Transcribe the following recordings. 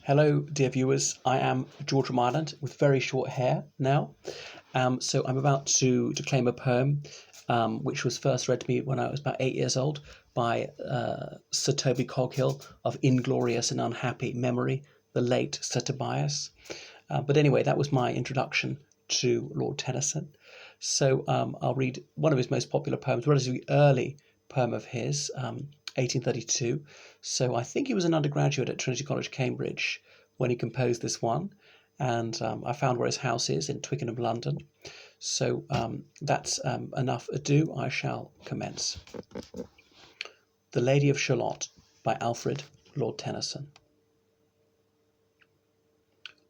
Hello, dear viewers. I am George from Ireland with very short hair now. So I'm about to declaim a poem which was first read to me when I was about 8 years old by Sir Toby Coghill of Inglorious and Unhappy Memory, the late Sir Tobias. But anyway, that was my introduction to Lord Tennyson. So I'll read one of his most popular poems, relatively early poem of his, 1832. So I think he was an undergraduate at Trinity College, Cambridge, when he composed this one. And I found where his house is in Twickenham, London. So that's enough ado. I shall commence. The Lady of Shallott by Alfred Lord Tennyson.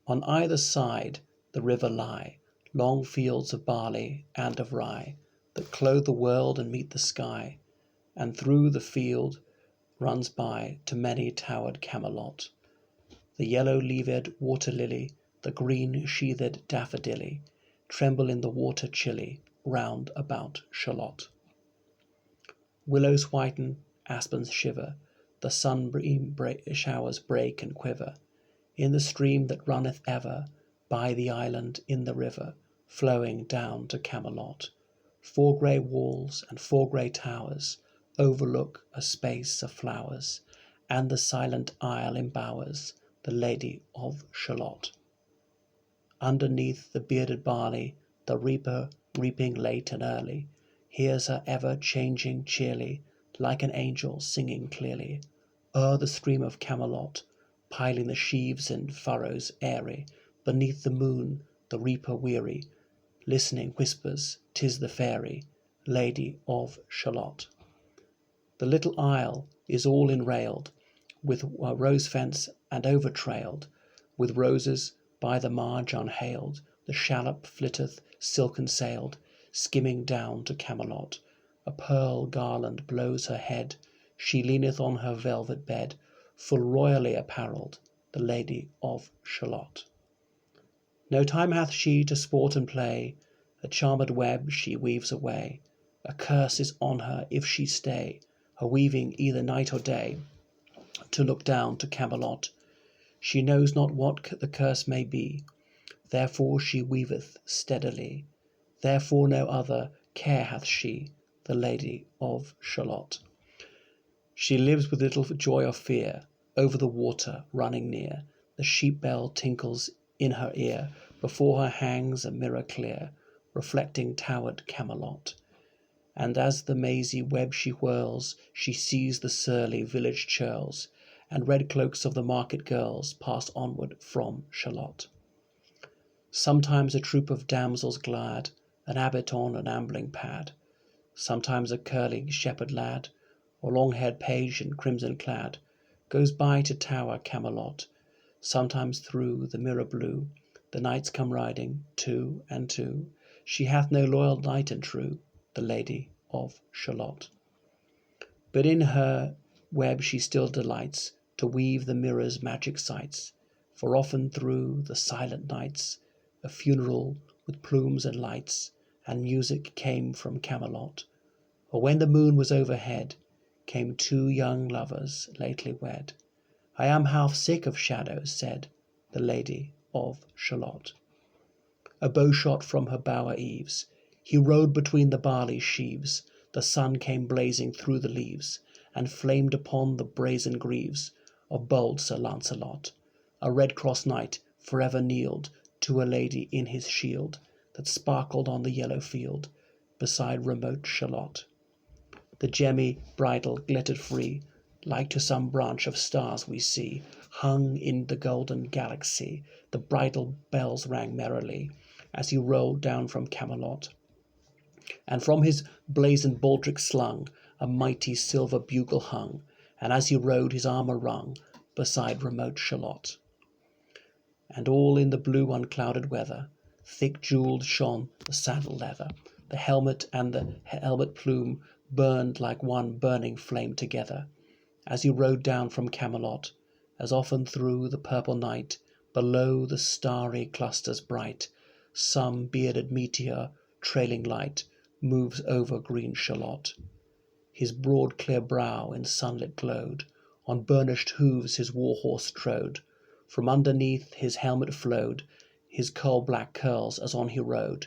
On either side the river lie long fields of barley and of rye, that clothe the world and meet the sky, and through the field runs by to many towered Camelot. The yellow-leaved water-lily, the green-sheathed daffodilly, tremble in the water chilly round about Shalott. Willows whiten, aspens shiver, the sunbeam showers break and quiver, in the stream that runneth ever by the island in the river, flowing down to Camelot. 4 grey walls and 4 grey towers overlook a space of flowers, and the silent isle embowers the Lady of Shallott. Underneath the bearded barley, the reaper, reaping late and early, hears her ever changing cheerly, like an angel singing clearly, o'er the stream of Camelot, piling the sheaves in furrows airy. Beneath the moon the reaper weary, listening whispers, 'tis the fairy Lady of Shallott. The little isle is all enrailed with a rose fence, and overtrailed with roses by the marge unhailed. The shallop flitteth silken sailed, skimming down to Camelot. A pearl garland blows her head, she leaneth on her velvet bed, full royally apparelled, the Lady of Shallott. No time hath she to sport and play, a charmed web she weaves away. A curse is on her if she stay, her weaving either night or day, to look down to Camelot. She knows not what the curse may be, therefore she weaveth steadily. Therefore no other care hath she, the Lady of Shallott. She lives with little joy or fear, over the water running near. The sheep bell tinkles in her ear, before her hangs a mirror clear, reflecting towered Camelot. And as the mazy web she whirls, she sees the surly village churls, and red cloaks of the market girls pass onward from Shalott. Sometimes a troop of damsels glad, an abbot on an ambling pad, sometimes a curling shepherd lad, or long-haired page in crimson clad, goes by to tower Camelot. Sometimes through the mirror blue the knights come riding, 2 and 2. She hath no loyal knight and true, the Lady of Shallott. But in her web she still delights to weave the mirror's magic sights, for often through the silent nights a funeral with plumes and lights and music came from Camelot. Or when the moon was overhead came 2 young lovers lately wed. I am half sick of shadows, said the Lady of Shallott. A bow shot from her bower eaves, he rode between the barley sheaves. The sun came blazing through the leaves, and flamed upon the brazen greaves of bold Sir Lancelot. A red cross knight forever kneeled to a lady in his shield, that sparkled on the yellow field beside remote Shalott. The gemmy bridle glittered free, like to some branch of stars we see, hung in the golden galaxy. The bridal bells rang merrily as he rolled down from Camelot, and from his blazoned baldric slung a mighty silver bugle hung, and as he rode his armour rung beside remote Shalott. And all in the blue unclouded weather, thick jewelled shone the saddle leather. The helmet and the helmet plume burned like one burning flame together, as he rode down from Camelot. As often through the purple night, below the starry clusters bright, some bearded meteor, trailing light, moves over green Shalott. His broad clear brow in sunlit glowed, on burnished hooves his war horse trode, From underneath his helmet flowed his coal-black curls as on he rode.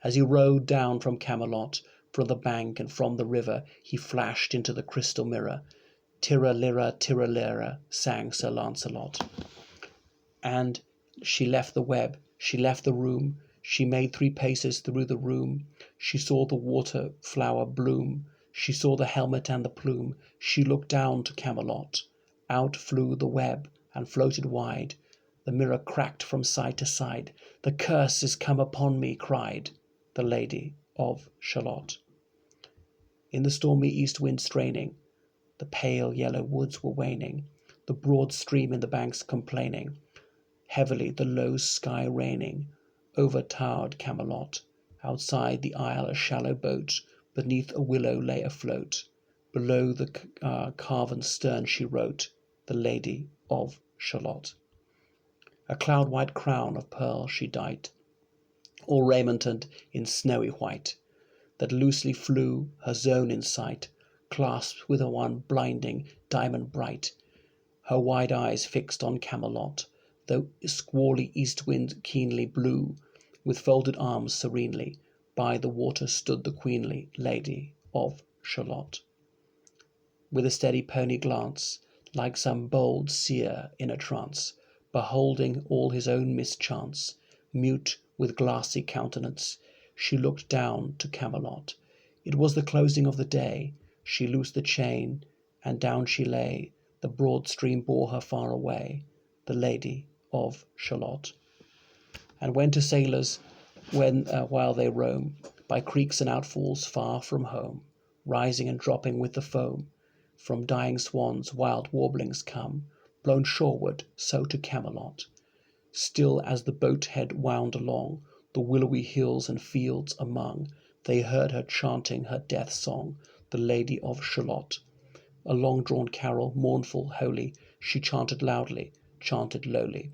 As he rode down from Camelot, from the bank and from the river, he flashed into the crystal mirror. Tirra lira, sang Sir Lancelot. And she left the web, she left the room, she made 3 paces through the room. She saw the water flower bloom, she saw the helmet and the plume. She looked down to Camelot. Out flew the web and floated wide. The mirror cracked from side to side. The curse is come upon me, cried the Lady of Shalott. In the stormy east wind straining, the pale yellow woods were waning, the broad stream in the banks complaining, heavily the low sky raining. Over towered Camelot. Outside the isle a shallow boat beneath a willow lay afloat. Below the carven stern she wrote, the Lady of Shalott. A cloud-white crown of pearl she dight, all raimented in snowy white, that loosely flew, her zone in sight, clasped with her one blinding diamond bright. Her wide eyes fixed on Camelot, though squally east wind keenly blew. With folded arms serenely, by the water stood the queenly Lady of Shalott. With a steady pony glance, like some bold seer in a trance, beholding all his own mischance, mute with glassy countenance, she looked down to Camelot. It was the closing of the day. She loosed the chain, and down she lay. The broad stream bore her far away, the Lady of Shalott. And when to sailors, while they roam by creeks and outfalls far from home, rising and dropping with the foam, from dying swans wild warblings come, blown shoreward, so to Camelot. Still as the boat head wound along the willowy hills and fields among, they heard her chanting her death song, the Lady of Shalott. A long-drawn carol, mournful, holy, she chanted loudly, chanted lowly,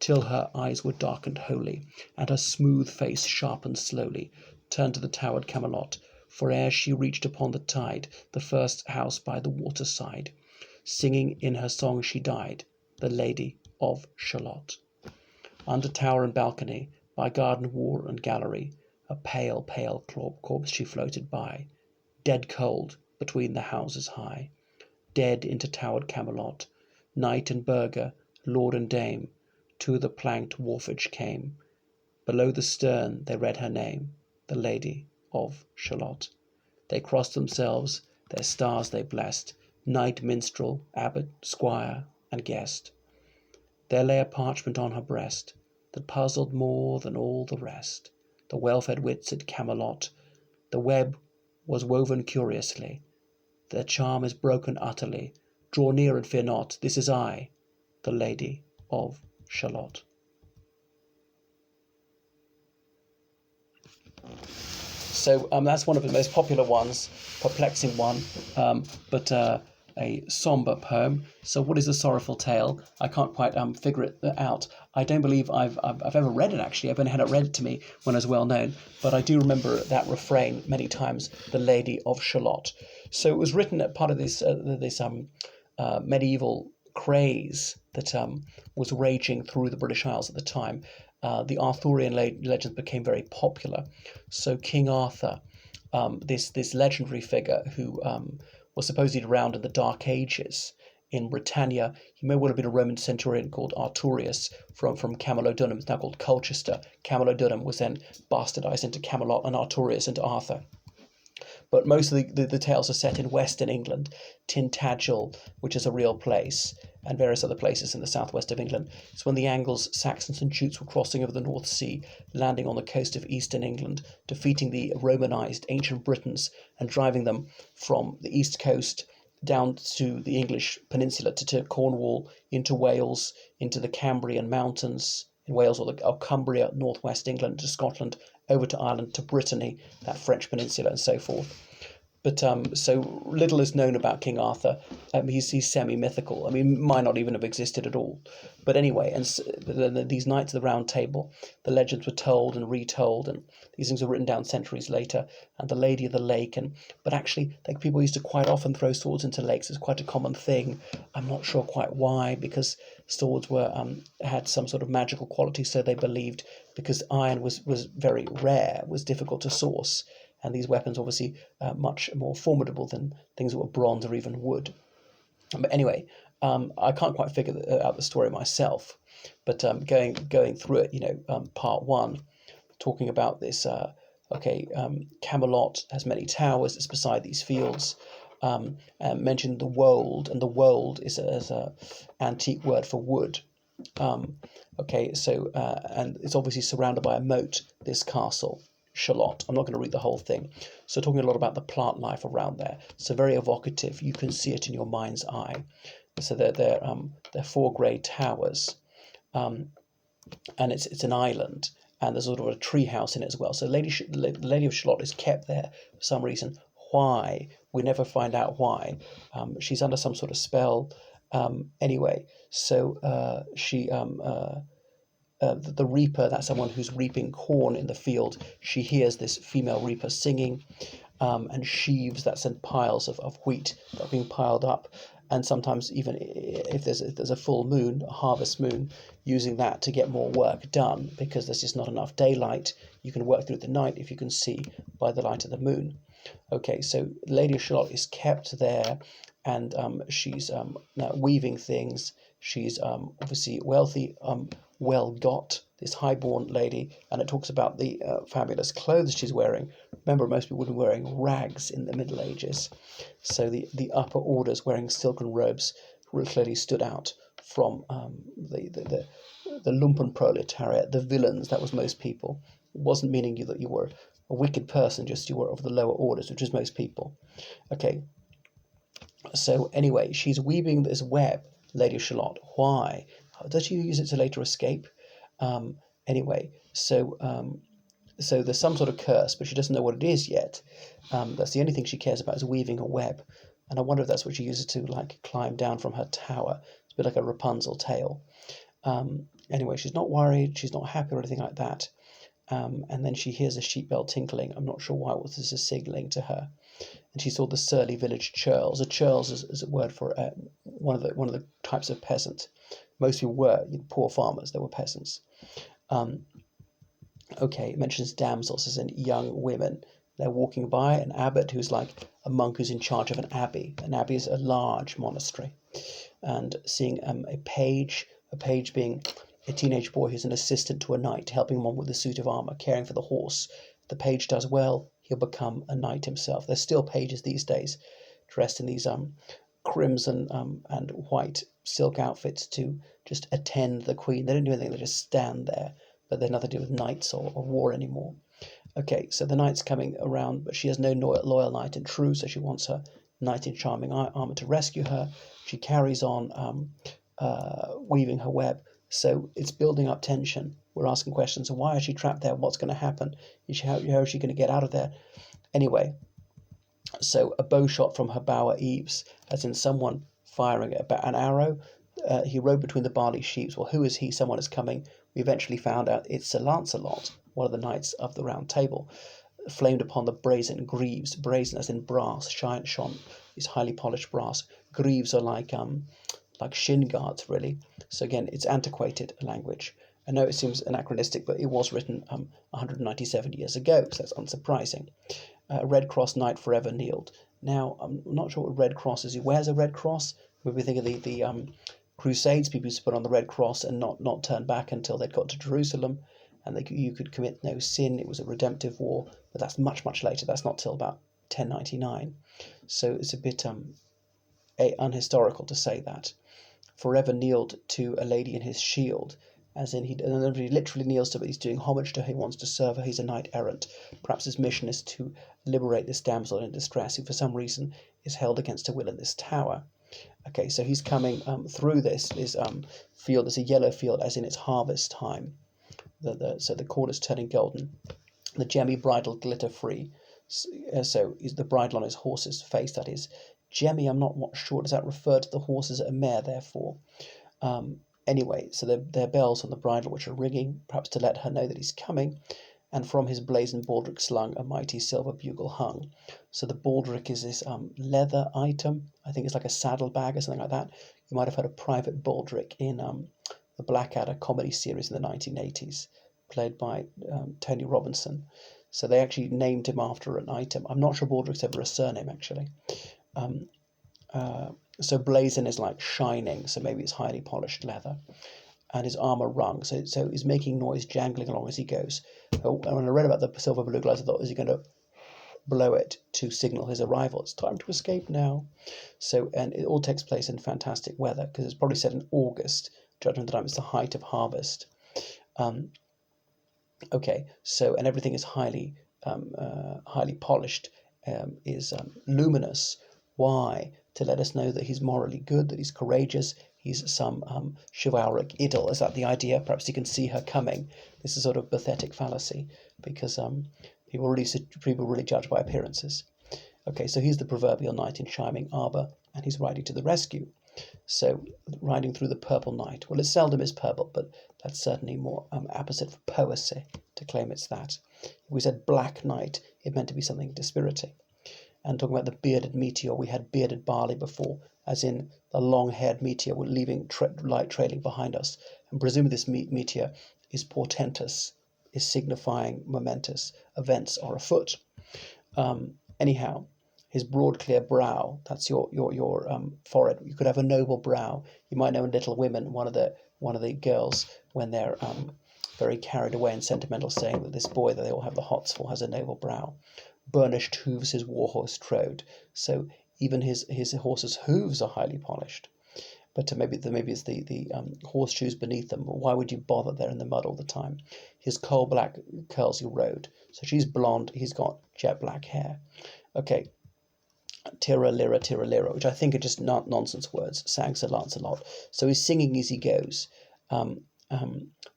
till her eyes were darkened wholly, and her smooth face sharpened slowly, turned to the towered Camelot. For ere she reached upon the tide, the first house by the water side, singing in her song she died, the Lady of Shalott. Under tower and balcony, by garden wall and gallery, a pale, pale corpse she floated by, dead cold between the houses high. Dead into towered Camelot, knight and burgher, lord and dame, to the planked wharfage came. Below the stern they read her name, the Lady of Shalott. They crossed themselves, their stars they blessed, knight, minstrel, abbot, squire, and guest. There lay a parchment on her breast that puzzled more than all the rest. The well-fed wits at Camelot, the web was woven curiously. Their charm is broken utterly. Draw near and fear not, this is I, the Lady of Shalott. So that's one of the most popular ones, perplexing one, but a somber poem. So what is a sorrowful tale? I can't quite figure it out. I don't believe I've ever read it, actually. I've only had it read to me when it was well known, but I do remember that refrain many times, the Lady of Shalott. So it was written at part of this medieval craze that was raging through the British Isles at the time. The Arthurian legends became very popular. So King Arthur, this legendary figure who was supposedly around in the Dark Ages in Britannia. He may well have been a Roman centurion called Arturius from Camalodunum. It's now called Colchester. Camalodunum was then bastardized into Camelot and Arturius into Arthur. But most of the tales are set in Western England, Tintagel, which is a real place, and various other places in the southwest of England. It's when the Angles, Saxons, and Jutes were crossing over the North Sea, landing on the coast of eastern England, defeating the Romanized ancient Britons and driving them from the east coast down to the English peninsula, to Cornwall, into Wales, into the Cambrian Mountains in Wales, or Cumbria, northwest England, to Scotland, over to Ireland, to Brittany, that French peninsula, and so forth. But so little is known about King Arthur. He's semi-mythical. I mean, might not even have existed at all. But anyway, and these Knights of the Round Table, the legends were told and retold, and these things were written down centuries later. And the Lady of the Lake, but actually, like, people used to quite often throw swords into lakes. It's quite a common thing. I'm not sure quite why, because swords were had some sort of magical quality, so they believed, because iron was very rare, was difficult to source, and these weapons obviously much more formidable than things that were bronze or even wood. But anyway, I can't quite figure out the story myself, but going through it, part one, talking about this. Camelot has many towers. It's beside these fields. Mentioned the wold, and the wold is a antique word for wood. And it's obviously surrounded by a moat, this castle, Shallott. I'm not going to read the whole thing. So talking a lot about the plant life around there. So very evocative. You can see it in your mind's eye. So they're four grey towers, and it's an island, and there's sort of a tree house in it as well. So Lady of Shallott is kept there for some reason. Why? We never find out why. She's under some sort of spell. Anyway, so the reaper, that's someone who's reaping corn in the field. She hears this female reaper singing, and sheaves, that's in piles of wheat that are being piled up. And sometimes even if there's a full moon, a harvest moon, using that to get more work done, because there's just not enough daylight. You can work through the night if you can see by the light of the moon. Okay, so Lady of Shallott is kept there, and she's now weaving things. She's obviously wealthy, well got, this high-born lady, and it talks about the fabulous clothes she's wearing. Remember, most people were wearing rags in the Middle Ages, so the upper orders wearing silken robes clearly stood out from the lumpen proletariat, the villains. That was most people. It wasn't meaning that you were a wicked person, just you were of the lower orders, which is most people. Okay, so anyway, she's weaving this web, Lady of Shallott. Why? Does she use it to later escape? Anyway, so there's some sort of curse, but she doesn't know what it is yet. That's the only thing she cares about, is weaving a web. And I wonder if that's what she uses to, like, climb down from her tower. It's a bit like a Rapunzel tale. Anyway, she's not worried, she's not happy or anything like that. And then she hears a sheep bell tinkling. I'm not sure why this is signalling to her. And she saw the surly village churls. A churls is a word for one of the types of peasant. Most people were poor farmers; they were peasants. It mentions damsels, as in young women. They're walking by an abbot who's like a monk who's in charge of an abbey. An abbey is a large monastery, and seeing a page being a teenage boy who's an assistant to a knight, helping him on with the suit of armor, caring for the horse. If the page does well, he'll become a knight himself. There's still pages these days, dressed in these crimson and white silk outfits to just attend the queen. They don't do anything; they just stand there. But they're nothing to do with knights or war anymore. Okay, so the knight's coming around, but she has no loyal knight and true, so she wants her knight in shining armor to rescue her. She carries on weaving her web. So it's building up tension. We're asking questions. So why is she trapped there? What's going to happen? How is she going to get out of there? Anyway, so a bow shot from her bower eaves, as in someone firing an arrow. He rode between the barley sheaves. Well, who is he? Someone is coming. We eventually found out it's Sir Lancelot, one of the knights of the Round Table, flamed upon the brazen greaves. Brazen as in brass, shone. Is highly polished brass. Greaves are like shin guards, really. So again, it's antiquated language. I know it seems anachronistic, but it was written 197 years ago, so that's unsurprising. Red Cross Knight forever kneeled. Now, I'm not sure what Red Cross is. He wears a red cross. When we think of the Crusades, people used to put on the red cross and not turn back until they'd got to Jerusalem, and you could commit no sin. It was a redemptive war, but that's much, much later. That's not till about 1099. So it's a bit unhistorical to say that. Forever kneeled to a lady in his shield, as in he literally kneels to her. He's doing homage to her. He wants to serve her. He's a knight errant. Perhaps his mission is to liberate this damsel in distress, who for some reason is held against her will in this tower. Okay, so he's coming through this field. There's a yellow field, as in it's harvest time. So the corn is turning golden. The gemmy bridle glitter free. So is the bridle on his horse's face, that is. Jemmy, I'm not sure, does that refer to the horse as a mare, therefore? Anyway, so there are bells on the bridle which are ringing, perhaps to let her know that he's coming, and from his blazoned baldric slung a mighty silver bugle hung. So the baldric is this leather item. I think it's like a saddlebag or something like that. You might have heard of Private Baldric in the Blackadder comedy series in the 1980s, played by Tony Robinson. So they actually named him after an item. I'm not sure Baldric's ever a surname, actually. So blazon is like shining, so maybe it's highly polished leather. And his armour rung, so he's making noise, jangling along as he goes. And when I read about the silver blue glass, I thought, is he going to blow it to signal his arrival? It's time to escape now. So, and it all takes place in fantastic weather, because it's probably set in August, judging the time it's the height of harvest. Okay, so, and everything is highly polished, is luminous. Why? To let us know that he's morally good, that he's courageous, he's some chivalric idyll. Is that the idea? Perhaps he can see her coming. This is sort of pathetic fallacy, because people really judge by appearances. Okay, so he's the proverbial knight in shining armour, and he's riding to the rescue. So, riding through the purple night. Well, it seldom is purple, but that's certainly more apposite for poesy to claim it's that. If we said black night, it meant to be something dispiriting. And talking about the bearded meteor, we had bearded barley before, as in the long-haired meteor, we're leaving light trailing behind us. And presumably this meteor is portentous, is signifying momentous events are afoot. Anyhow, his broad, clear brow, that's your forehead. You could have a noble brow. You might know in Little Women, one of the girls, when they're very carried away and sentimental, saying that this boy that they all have the hots for has a noble brow. Burnished hooves his warhorse trode. So even his horse's hooves are highly polished. But maybe it's the horseshoes beneath them. But why would you bother? They're in the mud all the time. His coal black curls he rode. So she's blonde. He's got jet black hair. Okay. Tira lira, which I think are just not nonsense words, sang Sir Lancelot. So he's singing as he goes.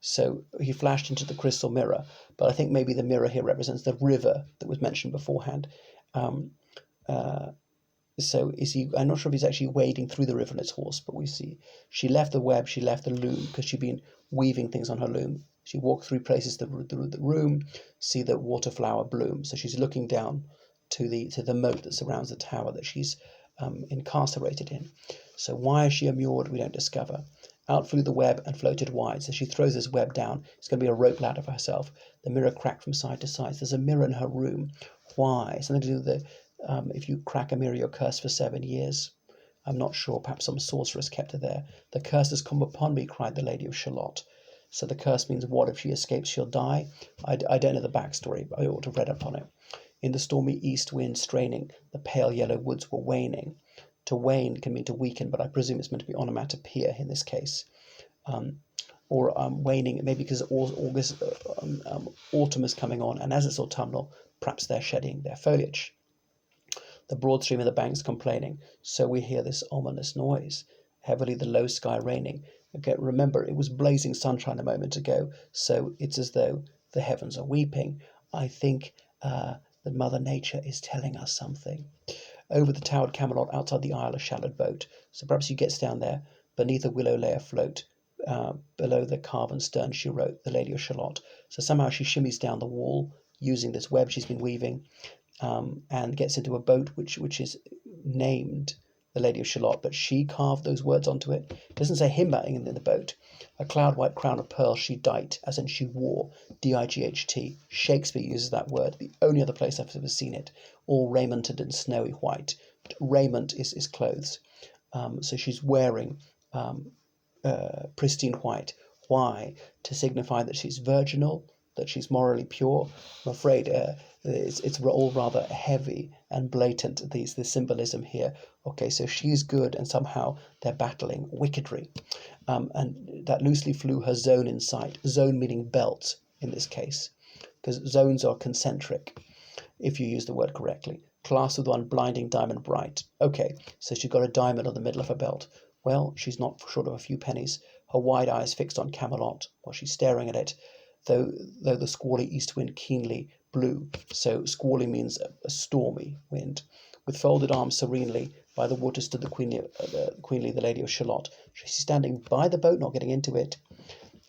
So he flashed into the crystal mirror, but I think maybe the mirror here represents the river that was mentioned beforehand. So is he? I'm not sure if he's actually wading through the river on his horse, but we see she left the web, she left the loom, because she'd been weaving things on her loom. She walked through places the room, see the waterflower bloom. So she's looking down to the moat that surrounds the tower that she's incarcerated in. So why is she immured? We don't discover. Out flew the web and floated wide. So she throws this web down. It's going to be a rope ladder for herself. The mirror cracked from side to side. There's a mirror in her room. Why? Something to do with the if you crack a mirror, you're cursed for 7 years. I'm not sure. Perhaps some sorceress kept her there. The curse has come upon me, cried the Lady of Shallott. So the curse means what? If she escapes, she'll die? I don't know the backstory, but I ought to have read up on it. In the stormy east wind straining, the pale yellow woods were waning. To wane can mean to weaken, but I presume it's meant to be onomatopoeia in this case. Or waning, maybe because August, autumn is coming on, and as it's autumnal, perhaps they're shedding their foliage. The broad stream of the banks complaining, so we hear this ominous noise. Heavily the low sky raining. Okay, remember, it was blazing sunshine a moment ago, so it's as though the heavens are weeping. I think that Mother Nature is telling us something. Over the towered Camelot, outside the isle, a shallowed boat. So perhaps she gets down there. Beneath a willow lay afloat. Below the carven stern she wrote, the Lady of Shallott. So somehow she shimmies down the wall using this web she's been weaving, and gets into a boat which is named the Lady of Shallott, but she carved those words onto it. It doesn't say him in the boat. A cloud-white crown of pearls she dight, as in she wore, D-I-G-H-T. Shakespeare uses that word, the only other place I've ever seen it. All raimented in snowy white. But raiment is clothes. So she's wearing pristine white. Why? To signify that she's virginal, that she's morally pure. I'm afraid it's all rather heavy and blatant, the symbolism here. Okay, so she's good, and somehow they're battling wickedry. And that loosely flew her zone in sight. Zone meaning belt in this case, because zones are concentric, if you use the word correctly. Clasped with one blinding diamond bright. Okay, so she's got a diamond on the middle of her belt. Well, she's not short of a few pennies. Her wide eyes fixed on Camelot while she's staring at it, though the squally east wind keenly blew. So squally means a stormy wind. With folded arms serenely, by the water stood the queenly, the Lady of Shallott. She's standing by the boat, not getting into it,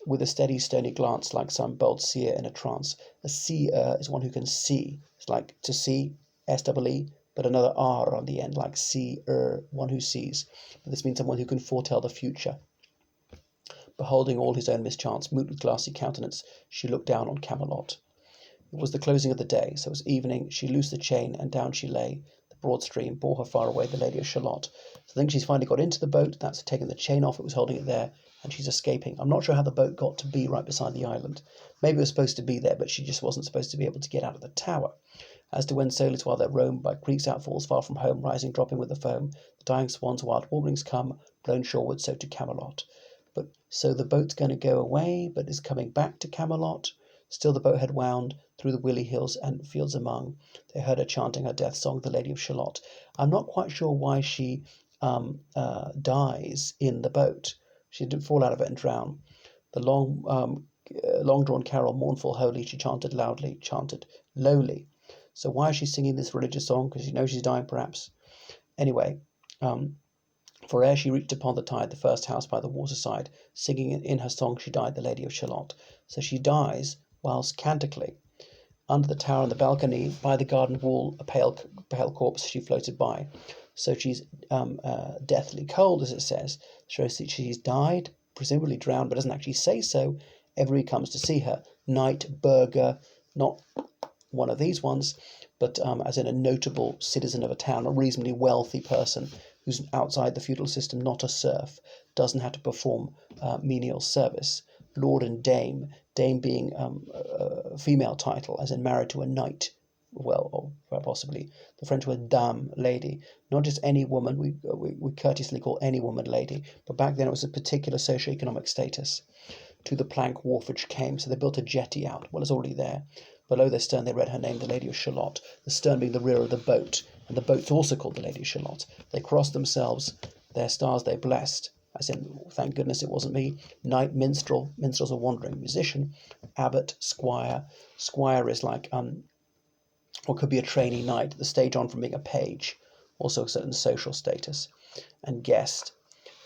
with a steady, stony glance, like some bold seer in a trance. A seer is one who can see. It's like to see, S-E-E, but another R on the end, like seer, one who sees. But this means someone who can foretell the future. Beholding all his own mischance, mute with glassy countenance, she looked down on Camelot. It was the closing of the day, so it was evening. She loosed the chain, and down she lay. The broad stream bore her far away, the Lady of Shalott. So I think she's finally got into the boat. That's taken the chain off. It was holding it there, and she's escaping. I'm not sure how the boat got to be right beside the island. Maybe it was supposed to be there, but she just wasn't supposed to be able to get out of the tower. As to when sailors while they roam by creeks outfalls far from home, rising, dropping with the foam, the dying swans, wild warblings come, blown shoreward, so to Camelot. But so the boat's going to go away, but is coming back to Camelot. Still the boat had wound through the willy hills and fields among. They heard her chanting her death song, the Lady of Shalott. I'm not quite sure why she dies in the boat. She didn't fall out of it and drown. The long-drawn carol, mournful, holy, she chanted loudly, chanted lowly. So why is she singing this religious song? Because she knows she's dying, perhaps. Anyway, for ere she reached upon the tide, the first house by the waterside, singing in her song she died, the Lady of Shalott. So she dies whilst canticly. Under the tower on the balcony, by the garden wall, a pale corpse she floated by. So she's deathly cold, as it says. Shows that she's died, presumably drowned, but doesn't actually say so. Everybody comes to see her. Knight, burgher, not one of these ones, but as in a notable citizen of a town, a reasonably wealthy person who's outside the feudal system, not a serf, doesn't have to perform menial service. Lord and dame, dame being a female title, as in married to a knight, well, or possibly the French word dame, lady, not just any woman. We courteously call any woman lady, but back then it was a particular socio-economic status. To the plank wharfage came, so they built a jetty out. Well, it's already there. Below their stern they read her name, the Lady of Shalott, the stern being the rear of the boat, and the boat's also called the Lady of Shalott. They crossed themselves, their stars they blessed, as in, thank goodness it wasn't me. Knight, minstrel, minstrel's a wandering musician, abbot, squire. Squire is like, or could be a trainee knight, the stage on from being a page, also a certain social status, and guest.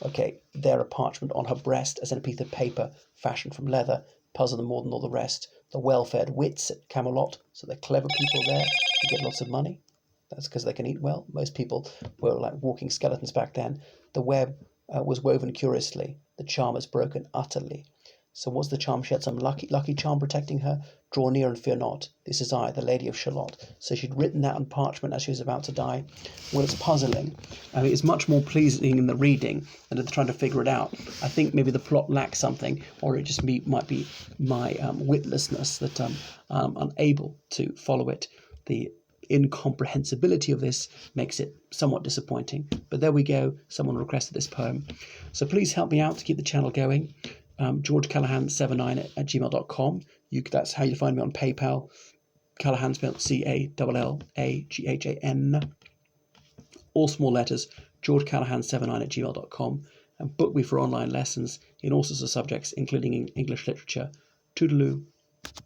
Okay, there a parchment on her breast, as in a piece of paper fashioned from leather, puzzle them more than all the rest. The well-fed wits at Camelot, so the clever people there who get lots of money. That's because they can eat well. Most people were like walking skeletons back then. The web was woven curiously. The charm is broken utterly. So what's the charm? She had some lucky charm protecting her. Draw near and fear not. This is I, the Lady of Shalott. So she'd written that on parchment as she was about to die. Well, it's puzzling. I mean, it's much more pleasing in the reading than in trying to figure it out. I think maybe the plot lacks something, or it just might be my witlessness that I'm unable to follow it. The incomprehensibility of this makes it somewhat disappointing. But there we go. Someone requested this poem. So please help me out to keep the channel going. GeorgeCallahan79 That's how you find me on PayPal. Callahan spelled CALLAGHAN. All small letters. GeorgeCallahan79 and book me for online lessons in all sorts of subjects, including English literature. Toodaloo.